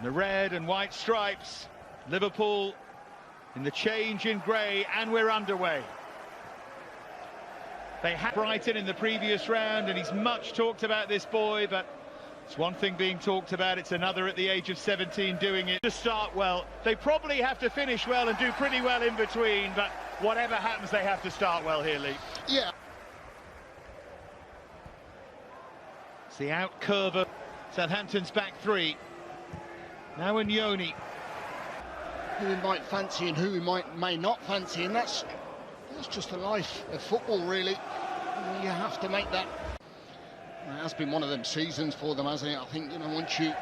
The red and white stripes, Liverpool in the change in grey, and we're underway. They had Brighton in the previous round, and he's much talked about, this boy, but it's one thing being talked about, it's another at the age of 17 doing it. To start well, they probably have to finish well and do pretty well in between, but whatever happens, they have to start well here, Lee. Yeah. It's the out curve of Southampton's back three. Now Nyoni. Who he might fancy and who he may not fancy, and that's just the life of football, really. You have to make that. It has been one of them seasons for them, hasn't it? I think, you know, once you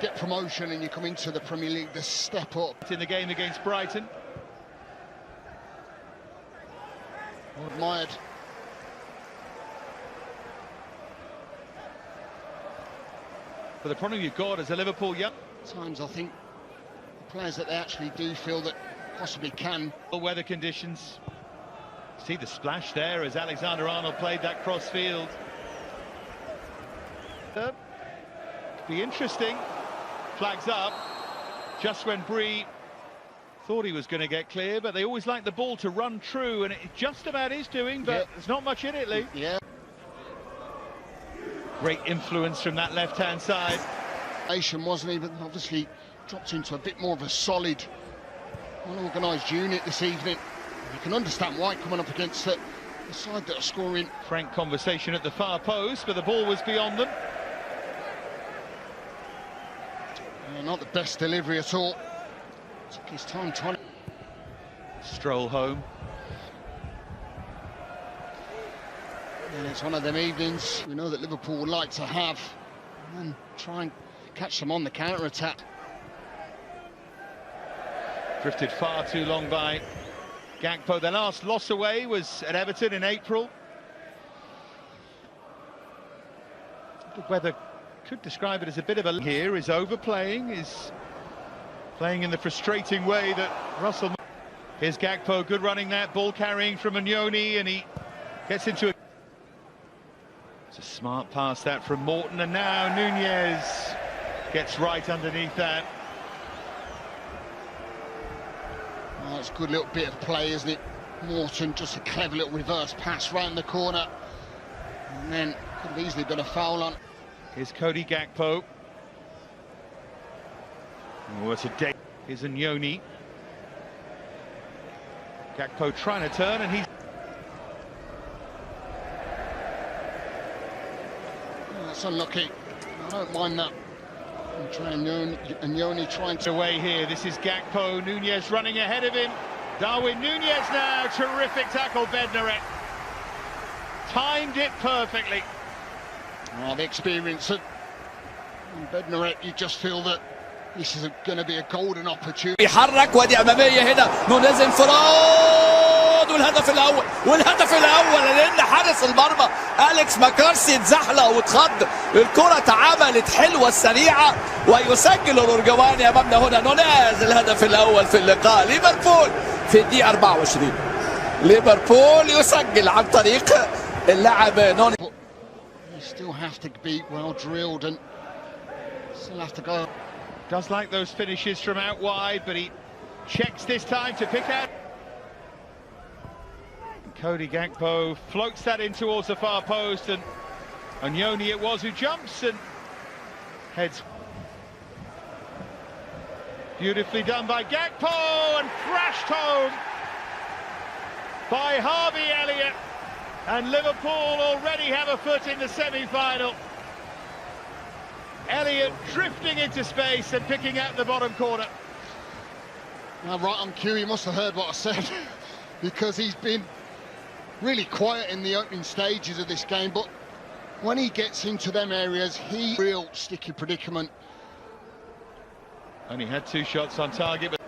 get promotion and you come into the Premier League, the step up. In the game against Brighton. Admired. But the problem you've got as a Liverpool young. Times I think the players that they actually do feel that possibly can. Weather conditions. See the splash there as Alexander-Arnold played that cross field. Be interesting. Flags up just when Bree thought he was going to get clear, but they always like the ball to run true, and it just about is doing, but there's not much in it, Lee. Yeah. Great influence from that left-hand side. Wasn't he? But obviously dropped into a bit more of a solid, well-organised unit this evening. You can understand why, coming up against the side that are scoring. Frank conversation at the far post, but the ball was beyond them. Not the best delivery at all. Took his time trying to stroll home. And it's one of them evenings we know that Liverpool would like to have, and then try and catch them on the counter-attack. Drifted far too long by Gakpo. Their last loss away was at Everton in April. The weather could describe it as a bit of a... Here is overplaying, is playing in the frustrating way that Russell... Here's Gakpo, good running that, ball carrying from Nyoni, and he gets into a... It's a smart pass that from Morton, and now Nunez gets right underneath that. Oh, it's a good little bit of play, isn't it? Morton, just a clever little reverse pass round the corner, and then could have easily been a foul on. Here's Cody Gakpo. Oh, it's a day. Here's Nyoni. Gakpo trying to turn, and he's... Oh, that's unlucky. I don't mind that. Nyoni trying to... Away here, this is Gakpo. Nunez running ahead of him. Darwin Nunez now, terrific tackle, Bednarek. Timed it perfectly. Oh, the experience of Bednarek, you just feel that this is going to be a golden opportunity. بيحرك وادي اماميه هنا، نونيز انفراد والهدف الاول لان حارس المرمى اليكس ماكارسي اتزحلق واتخض. الكره اتعملت حلوه السريعه ويسجل الارجواني امامنا هنا نونيز الهدف الاول في اللقاء. ليفربول في الدقيقه 24. ليفربول يسجل عن طريق اللاعب نونيز. You still have to be well drilled and still have to go. Does like those finishes from out wide, but he checks this time to pick out. And Cody Gakpo floats that in towards the far post, and Nyoni it was who jumps and heads. Beautifully done by Gakpo, and thrashed home by Harvey Elliott. And Liverpool already have a foot in the semi-final. Elliott drifting into space and picking out the bottom corner. Now, right on cue, he must have heard what I said because he's been really quiet in the opening stages of this game, but when he gets into them areas, he's real sticky predicament. Only had 2 shots on target, but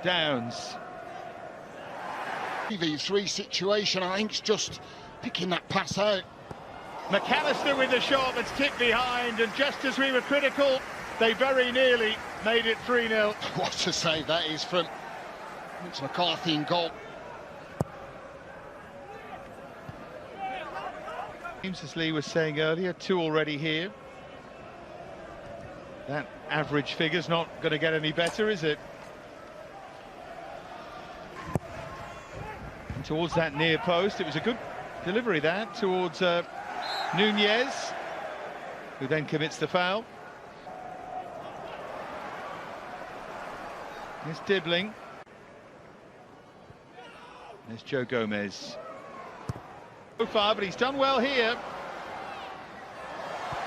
Downs. TV3 situation, I think, is just picking that pass out. McAllister with the shot that's kicked behind, and just as we were critical, they very nearly made it 3-0. What a save that is from McCarthy in goal. James, as Lee was saying earlier, 2 already here. That average figure's not going to get any better, is it? And towards that near post, it was a good delivery that towards Nunez, who then commits the foul. There's Dibbling. There's Joe Gomez. So far, but he's done well here.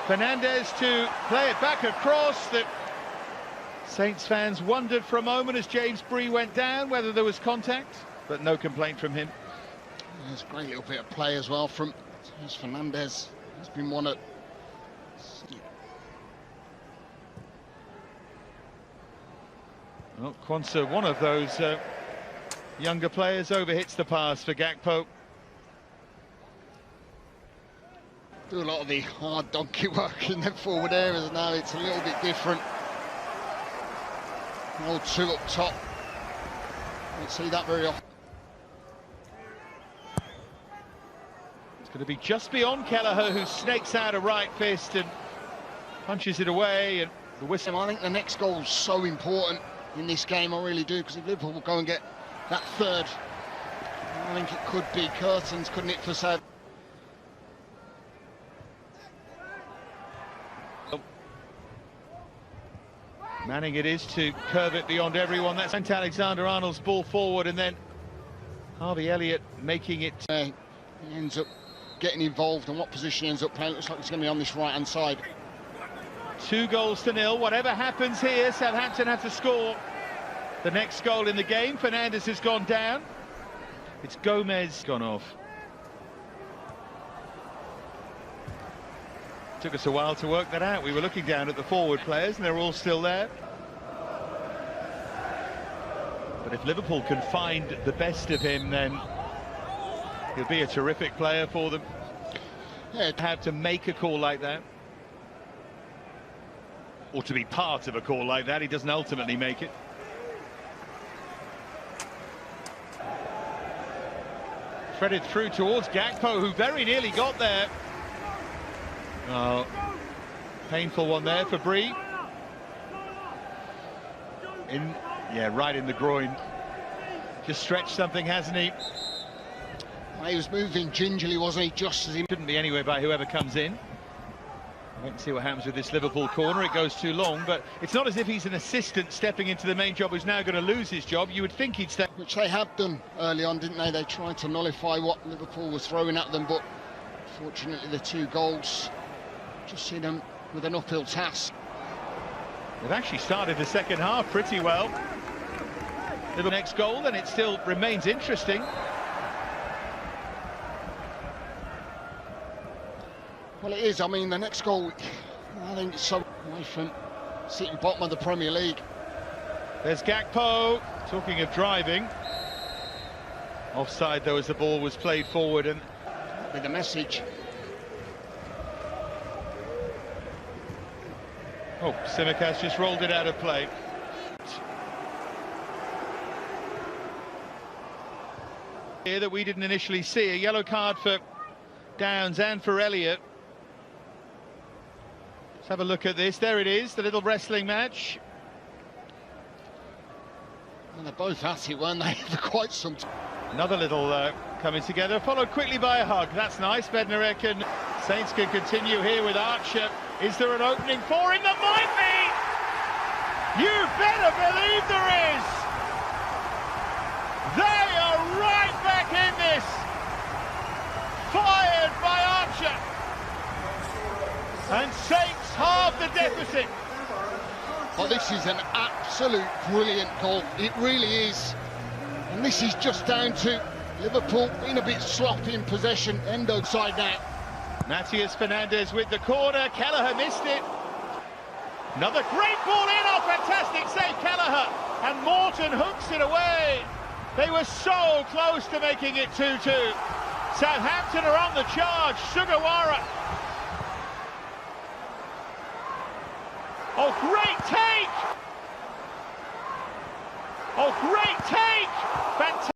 Fernandez to play it back across. The Saints fans wondered for a moment as James Bree went down whether there was contact, but no complaint from him. There's a great little bit of play as well from Fernandez. He's been one at... Well, Quansah, one of those younger players, overhits the pass for Gakpo. Do a lot of the hard donkey work in them forward areas now. It's a little bit different. Old two up top. Don't see that very often. It's going to be just beyond Kelleher, who snakes out a right fist and punches it away. And the whistle. I think the next goal is so important in this game. I really do, because if Liverpool will go and get that third, I think it could be curtains, couldn't it, for Sad? Manning it is to curve it beyond everyone. That's Trent Alexander-Arnold's ball forward, and then Harvey Elliott making it. He ends up getting involved, and what position he ends up playing. Looks like it's going to be on this right-hand side. 2-0. Whatever happens here, Southampton have to score the next goal in the game. Fernandez has gone down. It's Gomez gone off. Took us a while to work that out. We were looking down at the forward players and they're all still there. But if Liverpool can find the best of him, then he'll be a terrific player for them. Yeah. To have to make a call like that, or to be part of a call like that, he doesn't ultimately make it. Threaded through towards Gakpo, who very nearly got there. Oh, painful one there for Bree. Right in the groin. Just stretched something, hasn't he? He was moving gingerly, wasn't he? Just as he shouldn't be anyway by whoever comes in. Wait and see what happens with this Liverpool corner. It goes too long, but it's not as if he's an assistant stepping into the main job who's now going to lose his job. You would think he'd step. Which they have done early on, didn't they? They tried to nullify what Liverpool was throwing at them, but fortunately the 2 goals just see them with an uphill task. They've actually started the second half pretty well. The next goal, then it still remains interesting. Well, it is. I mean, the next goal, I think it's so away from sitting bottom of the Premier League. There's Gakpo, talking of driving. Offside, though, as the ball was played forward. And with the message. Oh, Tsimikas just rolled it out of play. Here that we didn't initially see, a yellow card for Downs and for Elliott. Let's have a look at this. There it is, the little wrestling match. And they're both at it, weren't they, for quite some time. Another little coming together, followed quickly by a hug. That's nice. Bednarek and Saints can continue here with Archer. Is there an opening for him? There might be! You better believe there is! They are right back in this! Fired by Archer! And Saints halve the deficit. Well, this is an absolute brilliant goal. It really is. And this is just down to Liverpool being a bit sloppy in possession. Endo side now. Matías Fernandez with the corner. Kelleher missed it. Another great ball in. Oh, fantastic save, Kelleher. And Morton hooks it away. They were so close to making it 2-2. Southampton are on the charge. Sugawara. Oh, great take! Oh, great take! Fantastic!